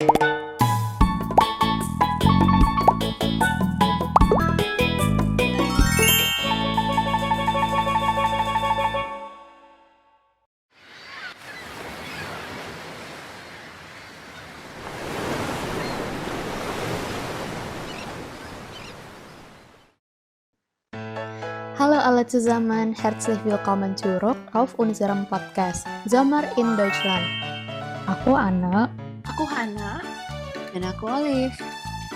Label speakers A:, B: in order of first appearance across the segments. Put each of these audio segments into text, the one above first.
A: Hallo alle zusammen, herzlich willkommen zurück auf unserem Podcast Sommer in Deutschland. Aku Anna.
B: Aku Hana.
C: Dan aku Olive.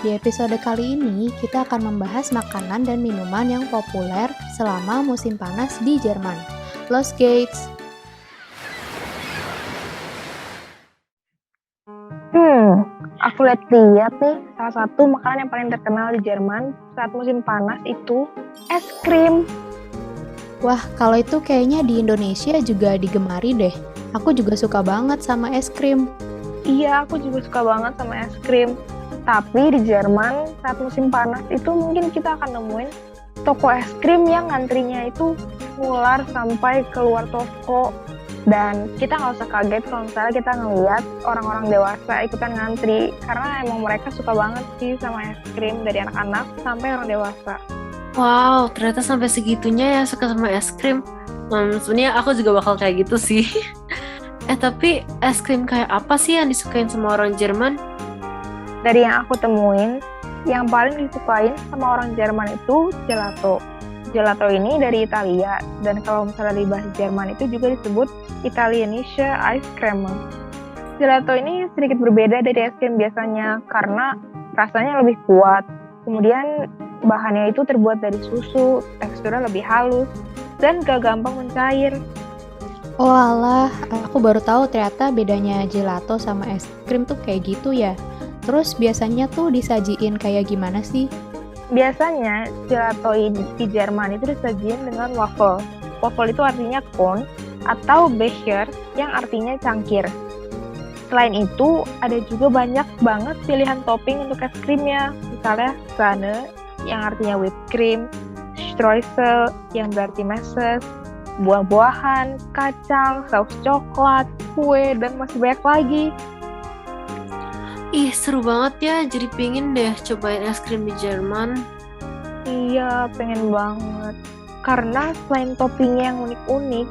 A: Di episode kali ini, kita akan membahas makanan dan minuman yang populer selama musim panas di Jerman. Los geht's!
B: Aku lihat nih, salah satu makanan yang paling terkenal di Jerman saat musim panas itu es krim.
A: Wah, kalau itu kayaknya di Indonesia juga digemari deh. Aku juga suka banget sama es krim.
B: Iya, aku juga suka banget sama es krim. Tapi di Jerman saat musim panas itu mungkin kita akan nemuin toko es krim yang antrinya itu ngular sampai keluar toko. Dan kita nggak usah kaget kalau misalnya kita ngeliat orang-orang dewasa ikutan ngantri. Karena emang mereka suka banget sih sama es krim dari anak-anak sampai orang dewasa.
C: Wow, ternyata sampai segitunya ya suka sama es krim. Sebenarnya aku juga bakal kayak gitu sih. Tapi es krim kayak apa sih yang disukain sama orang Jerman?
B: Dari yang aku temuin, yang paling disukain sama orang Jerman itu gelato. Gelato ini dari Italia, dan kalau misalnya di bahasa Jerman itu juga disebut Italienische Eiscreme. Gelato ini sedikit berbeda dari es krim biasanya karena rasanya lebih kuat. Kemudian bahannya itu terbuat dari susu, teksturnya lebih halus, dan gak gampang mencair.
A: Oh alah, aku baru tahu ternyata bedanya gelato sama es krim tuh kayak gitu ya. Terus biasanya tuh disajiin kayak gimana sih?
B: Biasanya gelato di Jerman itu disajiin dengan waffle. Waffle itu artinya cone atau becher yang artinya cangkir. Selain itu, ada juga banyak banget pilihan topping untuk es krimnya. Misalnya Sahne yang artinya whipped cream, Streusel yang berarti meses, buah-buahan, kacang, saus coklat, kue, dan masih banyak lagi.
C: Ih, seru banget ya. Jadi pingin deh cobain es krim di Jerman.
B: Iya, pengen banget. Karena selain toppingnya yang unik-unik,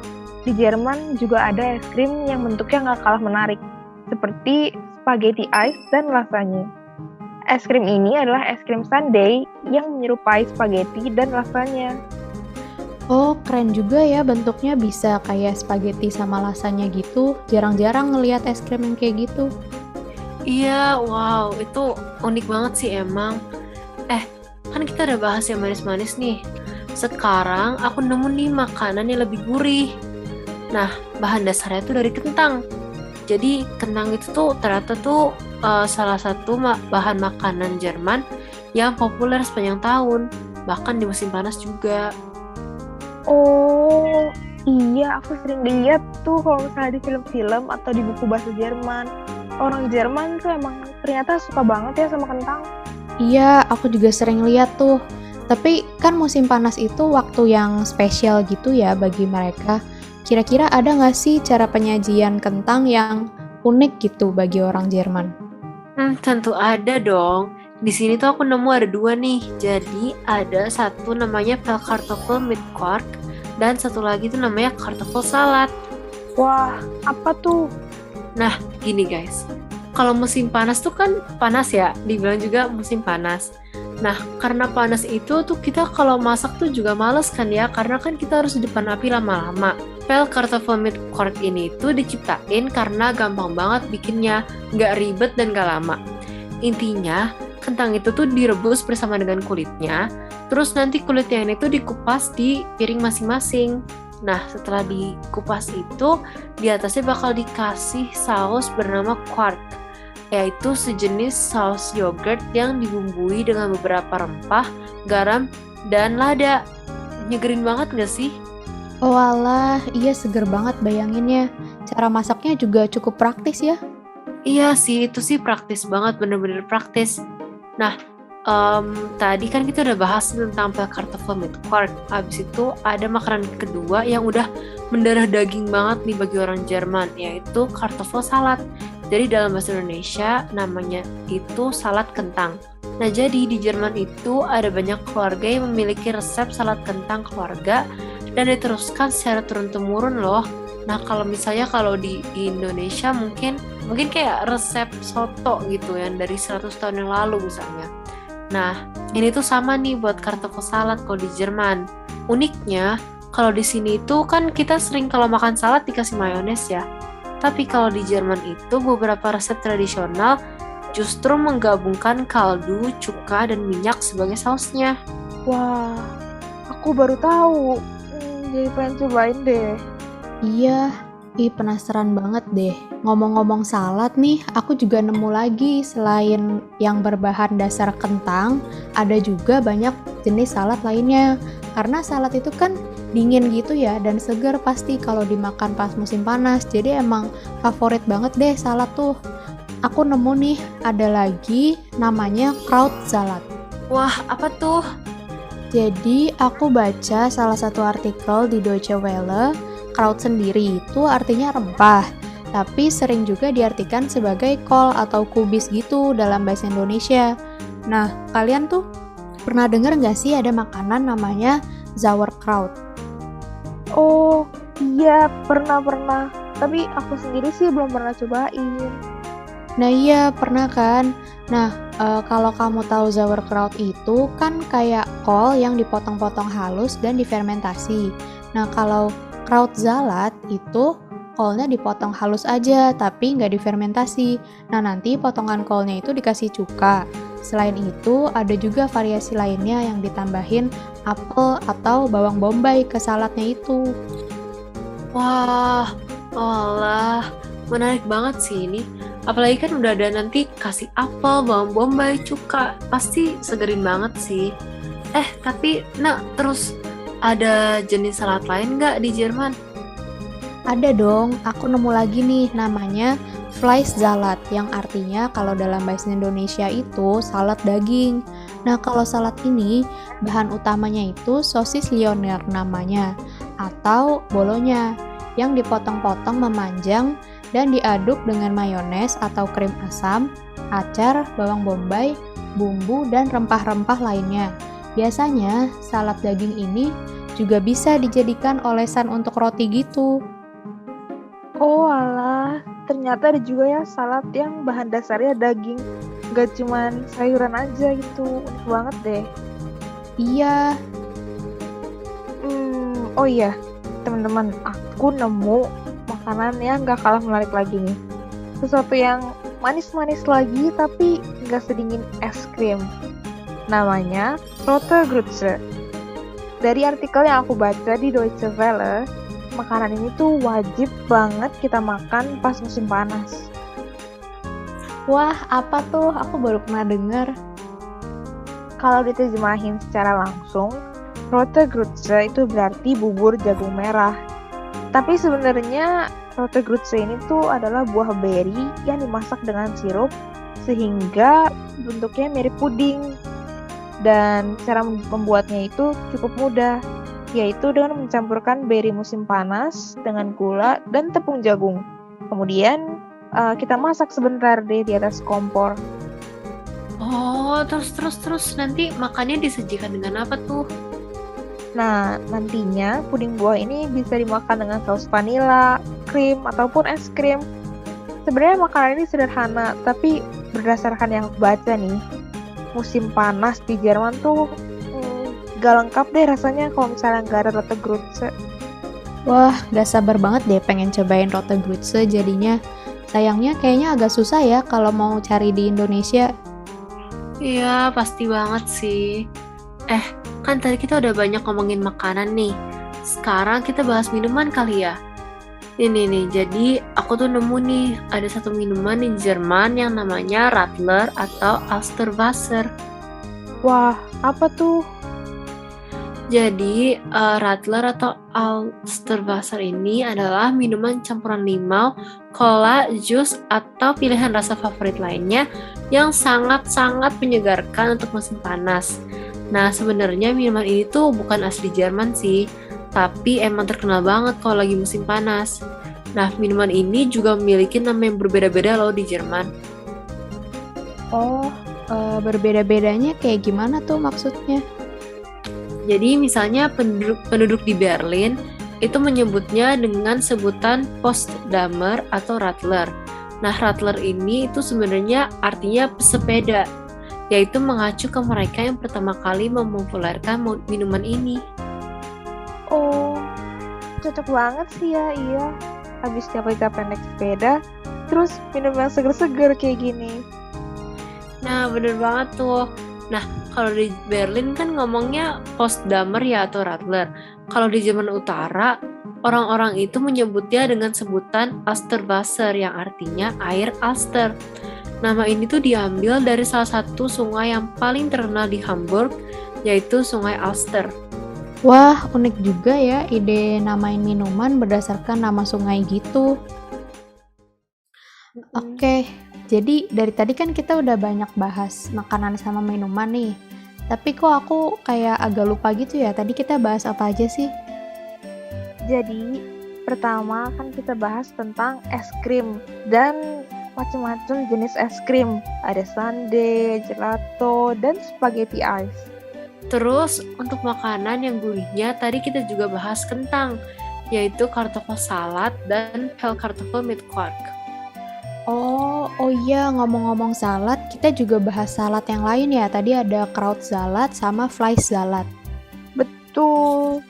B: di Jerman juga ada es krim yang bentuknya nggak kalah menarik, seperti spaghetti ice dan lasagna. Es krim ini adalah es krim sundae yang menyerupai spaghetti dan lasagna.
A: Oh, keren juga ya bentuknya bisa kayak spaghetti sama lasanya gitu. Jarang-jarang ngelihat es krim yang kayak gitu.
C: Iya, wow, itu unik banget sih emang. Kan kita udah bahas yang manis-manis nih. Sekarang aku nemu nih makanan yang lebih gurih. Nah, bahan dasarnya tuh dari kentang. Jadi kentang itu tuh ternyata tuh salah satu bahan makanan Jerman yang populer sepanjang tahun, bahkan di musim panas juga.
B: Oh, iya, aku sering lihat tuh kalau misalnya di film-film atau di buku bahasa Jerman. Orang Jerman tuh emang ternyata suka banget ya sama kentang.
A: Iya, aku juga sering lihat tuh. Tapi kan musim panas itu waktu yang spesial gitu ya bagi mereka. Kira-kira ada nggak sih cara penyajian kentang yang unik gitu bagi orang Jerman?
C: Tentu ada dong. Di sini tuh aku nemu ada 2 nih. Jadi ada satu namanya Pellkartoffel mit Quark dan satu lagi tuh namanya kartoffel salad.
B: Wah, apa tuh?
C: Nah, gini guys. Kalau musim panas tuh kan panas ya, dibilang juga musim panas. Nah, karena panas itu tuh kita kalau masak tuh juga males kan ya, karena kan kita harus di depan api lama-lama. Pellkartoffel mit Quark ini tuh diciptain karena gampang banget bikinnya, nggak ribet dan nggak lama. Intinya, kentang itu tuh direbus bersama dengan kulitnya, terus nanti kulitnya ini tuh dikupas di piring masing-masing. Nah, setelah dikupas itu, di atasnya bakal dikasih saus bernama quark, yaitu sejenis saus yogurt yang dibumbui dengan beberapa rempah, garam, dan lada. Nyegerin banget gak sih?
A: Oh alah, iya seger banget bayanginnya. Cara masaknya juga cukup praktis ya.
C: Iya sih, itu sih praktis banget, bener-bener praktis. Nah, tadi kan kita udah bahas tentang Pellkartoffel mit Quark. Habis itu ada makanan kedua yang udah mendarah daging banget nih bagi orang Jerman, yaitu kartoffel salad. Jadi dalam bahasa Indonesia namanya itu salad kentang. Nah, jadi di Jerman itu ada banyak keluarga yang memiliki resep salad kentang keluarga dan diteruskan secara turun-temurun loh. Nah, kalau misalnya kalau di Indonesia mungkin kayak resep soto gitu yang dari 100 tahun yang lalu misalnya. Nah, ini tuh sama nih buat kartofel salad kalau di Jerman. Uniknya, kalau di sini itu kan kita sering kalau makan salad dikasih mayones ya. Tapi kalau di Jerman itu beberapa resep tradisional justru menggabungkan kaldu, cuka, dan minyak sebagai sausnya.
B: Wah, aku baru tahu. Jadi pengen cobain deh.
A: Iya, penasaran banget deh. Ngomong-ngomong salad nih, aku juga nemu lagi selain yang berbahan dasar kentang, ada juga banyak jenis salad lainnya. Karena salad itu kan dingin gitu ya, dan segar pasti kalau dimakan pas musim panas. Jadi emang favorit banget deh salad tuh. Aku nemu nih, ada lagi namanya kraut salad.
C: Wah, apa tuh?
A: Jadi aku baca salah satu artikel di Deutsche Welle, kraut sendiri itu artinya rempah, tapi sering juga diartikan sebagai kol atau kubis gitu dalam bahasa Indonesia. Nah, kalian tuh pernah dengar nggak sih ada makanan namanya sauerkraut?
B: Oh, iya, pernah. Tapi aku sendiri sih belum pernah cobain.
A: Nah iya, pernah kan? Nah, kalau kamu tahu sauerkraut itu kan kayak kol yang dipotong-potong halus dan difermentasi. Nah, kalau kraut salad itu kolnya dipotong halus aja, tapi nggak difermentasi. Nah, nanti potongan kolnya itu dikasih cuka. Selain itu, ada juga variasi lainnya yang ditambahin apel atau bawang bombay ke saladnya itu.
C: Wah, olah, menarik banget sih ini. Apalagi kan udah ada nanti kasih apel, bawang bombay, cuka. Pasti segerin banget sih. Tapi, terus ada jenis salad lain nggak di Jerman?
A: Ada dong, aku nemu lagi nih namanya Fleischsalat yang artinya kalau dalam bahasa Indonesia itu salad daging. Nah, kalau salad ini bahan utamanya itu sosis Lyonner namanya atau bolonya yang dipotong-potong memanjang dan diaduk dengan mayones atau krim asam, acar, bawang bombay, bumbu, dan rempah-rempah lainnya. Biasanya salad daging ini juga bisa dijadikan olesan untuk roti gitu.
B: Oh alah, ternyata ada juga ya salad yang bahan dasarnya daging. Gak cuman sayuran aja gitu, unik banget deh.
A: Iya,
B: Oh iya, teman-teman, aku nemu makanan yang gak kalah menarik lagi nih. Sesuatu yang manis-manis lagi tapi gak sedingin es krim. Namanya Rote Grütze. Dari artikel yang aku baca di Deutsche Welle, makanan ini tuh wajib banget kita makan pas musim panas.
A: wah apa tuh? Aku baru pernah dengar.
B: Kalau diterjemahin secara langsung, Rote Grütze itu berarti bubur jagung merah. Tapi sebenarnya Rote Grütze ini tuh adalah buah beri yang dimasak dengan sirup sehingga bentuknya mirip puding. Dan cara membuatnya itu cukup mudah, yaitu dengan mencampurkan beri musim panas dengan gula dan tepung jagung. Kemudian kita masak sebentar deh di atas kompor.
C: Oh, terus nanti makannya disajikan dengan apa tuh?
B: Nah, nantinya puding buah ini bisa dimakan dengan saus vanila, krim, ataupun es krim. Sebenarnya makanan ini sederhana, tapi berdasarkan yang aku baca nih, musim panas di Jerman tuh gak lengkap deh rasanya kalau misalnya gak ada Rote Grütze.
A: Wah, gak sabar banget deh pengen cobain Rote Grütze jadinya. Sayangnya kayaknya agak susah ya kalau mau cari di Indonesia.
C: Iya, pasti banget sih. Kan tadi kita udah banyak ngomongin makanan nih. Sekarang kita bahas minuman kali ya. Ini nih, jadi aku tuh nemu nih, ada satu minuman di Jerman yang namanya Radler atau Alsterwasser.
B: Wah, apa tuh?
C: Jadi, Radler atau Alsterwasser ini adalah minuman campuran limau, cola, jus, atau pilihan rasa favorit lainnya yang sangat-sangat menyegarkan untuk musim panas. Nah, sebenarnya minuman ini tuh bukan asli Jerman sih, tapi emang terkenal banget kalau lagi musim panas. Nah, minuman ini juga memiliki nama yang berbeda-beda loh di Jerman.
A: Oh, berbeda-bedanya kayak gimana tuh maksudnya?
C: Jadi misalnya penduduk di Berlin itu menyebutnya dengan sebutan Postdamer atau Radler. Nah, Radler ini itu sebenarnya artinya pesepeda, yaitu mengacu ke mereka yang pertama kali mempopulerkan minuman ini.
B: Oh, cocok banget sih ya, iya. Habis capek-capek naik sepeda, terus minum yang seger-seger kayak gini.
C: Nah, bener banget tuh. Nah, kalau di Berlin kan ngomongnya Postdamer ya atau Radler. Kalau di Jerman Utara, orang-orang itu menyebutnya dengan sebutan Alsterwasser yang artinya air Alster. Nama ini tuh diambil dari salah satu sungai yang paling terkenal di Hamburg, yaitu Sungai Alster.
A: Wah, unik juga ya ide namain minuman berdasarkan nama sungai gitu. Oke, jadi dari tadi kan kita udah banyak bahas makanan sama minuman nih. Tapi kok aku kayak agak lupa gitu ya, tadi kita bahas apa aja sih?
B: Jadi, pertama kan kita bahas tentang es krim dan macam-macam jenis es krim. Ada sundae, gelato, dan spaghetti ice.
C: Terus untuk makanan yang gurihnya tadi kita juga bahas kentang, yaitu kartoffel salad dan pellkartoffel mit kwark.
A: Oh iya, ngomong-ngomong salad, kita juga bahas salad yang lain ya. Tadi ada kraut salad sama fleisch salad.
B: Betul.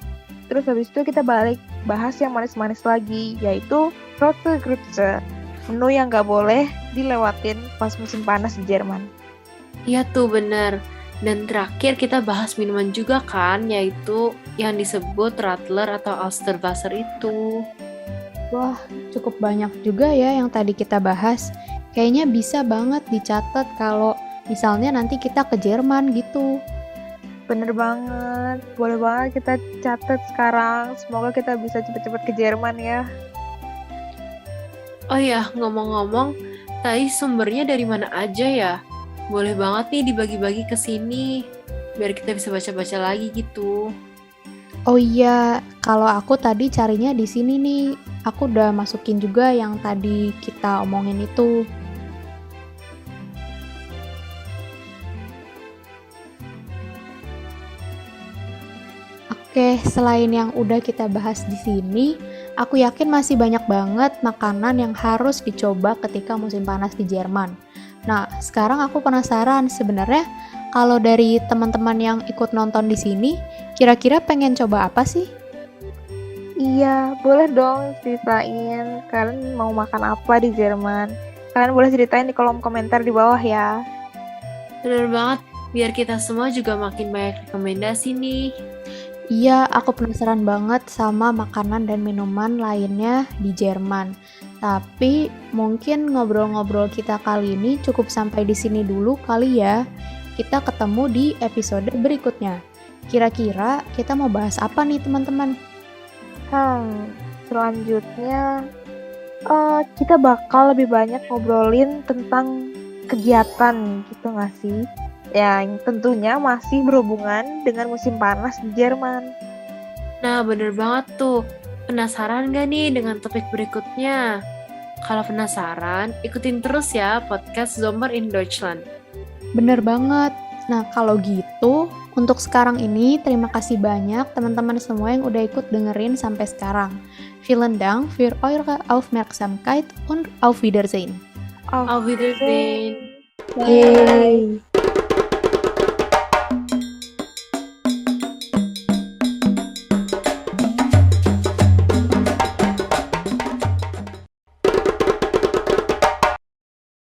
B: Terus habis itu kita balik bahas yang manis-manis lagi, yaitu Rote Grütze. Menu yang gak boleh dilewatin pas musim panas di Jerman.
C: Iya tuh bener. Dan terakhir kita bahas minuman juga kan, yaitu yang disebut Radler atau Alsterwasser itu.
A: Wah, cukup banyak juga ya yang tadi kita bahas. Kayaknya bisa banget dicatat kalau misalnya nanti kita ke Jerman gitu.
B: Bener banget, boleh banget kita catat sekarang. Semoga kita bisa cepet-cepet ke Jerman ya.
C: Oh ya, ngomong-ngomong, tadi sumbernya dari mana aja ya? Boleh banget nih dibagi-bagi ke sini, biar kita bisa baca-baca lagi gitu.
A: Oh iya, kalau aku tadi carinya di sini nih. Aku udah masukin juga yang tadi kita omongin itu. Oke, selain yang udah kita bahas di sini, aku yakin masih banyak banget makanan yang harus dicoba ketika musim panas di Jerman. Nah, sekarang aku penasaran sebenarnya kalau dari teman-teman yang ikut nonton di sini, kira-kira pengen coba apa sih?
B: Iya, boleh dong ceritain kalian mau makan apa di Jerman. Kalian boleh ceritain di kolom komentar di bawah ya.
C: Bener banget, biar kita semua juga makin banyak rekomendasi nih.
A: Iya, aku penasaran banget sama makanan dan minuman lainnya di Jerman. Tapi mungkin ngobrol-ngobrol kita kali ini cukup sampai di sini dulu kali ya. Kita ketemu di episode berikutnya. Kira-kira kita mau bahas apa nih teman-teman?
B: Selanjutnya kita bakal lebih banyak ngobrolin tentang kegiatan gitu nggak sih? Yang tentunya masih berhubungan dengan musim panas di Jerman.
C: Nah, bener banget tuh. Penasaran gak nih dengan topik berikutnya? Kalau penasaran, ikutin terus ya podcast Sommer in Deutschland.
A: Bener banget. Nah, kalau gitu, untuk sekarang ini terima kasih banyak teman-teman semua yang udah ikut dengerin sampai sekarang. Vielen Dank für eure Aufmerksamkeit und auf Wiedersehen.
C: Auf Wiedersehen.
A: Bye.